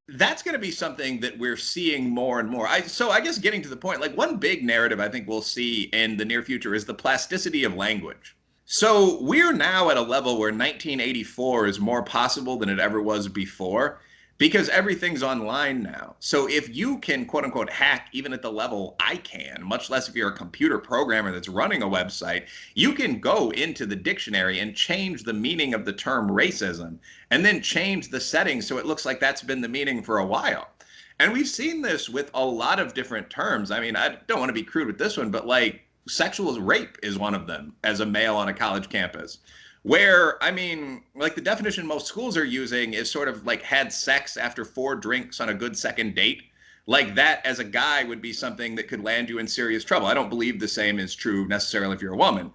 That's going to be something that we're seeing more and more. So I guess getting to the point, like one big narrative I think we'll see in the near future is the plasticity of language. So we're now at a level where 1984 is more possible than it ever was before because everything's online now. So if you can quote unquote hack even at the level I can, much less if you're a computer programmer that's running a website, you can go into the dictionary and change the meaning of the term racism and then change the settings so it looks like that's been the meaning for a while. And we've seen this with a lot of different terms. I mean, I don't want to be crude with this one, but like sexual rape is one of them as a male on a college campus. Where, I mean, like the definition most schools are using is sort of like had sex after 4 drinks on a good second date. Like that as a guy would be something that could land you in serious trouble. I don't believe the same is true necessarily if you're a woman.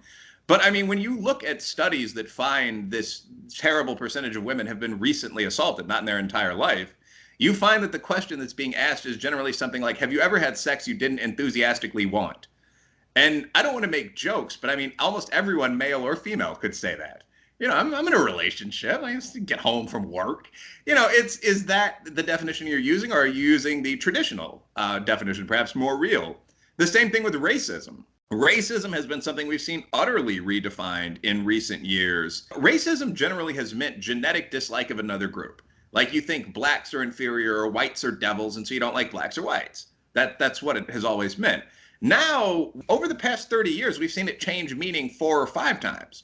But I mean, when you look at studies that find this terrible percentage of women have been recently assaulted, not in their entire life, you find that the question that's being asked is generally something like, have you ever had sex you didn't enthusiastically want? And I don't want to make jokes, but I mean, almost everyone, male or female, could say that. I'm in a relationship. I just get home from work. Is that the definition you're using, or are you using the traditional definition, perhaps more real? The same thing with racism. Racism has been something we've seen utterly redefined in recent years. Racism generally has meant genetic dislike of another group. Like you think blacks are inferior or whites are devils, and so you don't like blacks or whites. That's what it has always meant. Now, over the past 30 years, we've seen it change meaning 4 or 5 times.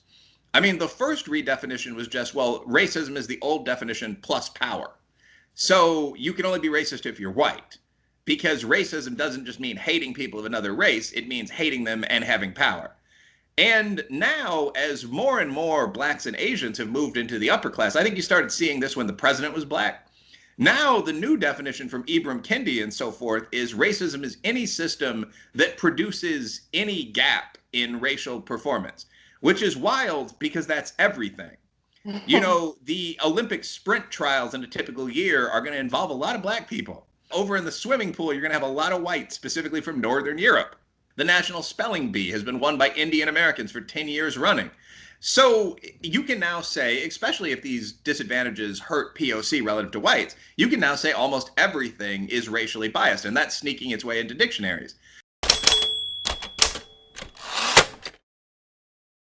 I mean, the first redefinition was just, well, racism is the old definition plus power. So you can only be racist if you're white, because racism doesn't just mean hating people of another race, it means hating them and having power. And now, as more and more blacks and Asians have moved into the upper class, I think you started seeing this when the president was black. Now, the new definition from Ibram Kendi and so forth is racism is any system that produces any gap in racial performance, which is wild because that's everything. The Olympic sprint trials in a typical year are going to involve a lot of black people. Over in the swimming pool, you're going to have a lot of whites, specifically from Northern Europe. The National Spelling Bee has been won by Indian Americans for 10 years running. So you can now say, especially if these disadvantages hurt POC relative to whites, you can now say almost everything is racially biased, and that's sneaking its way into dictionaries.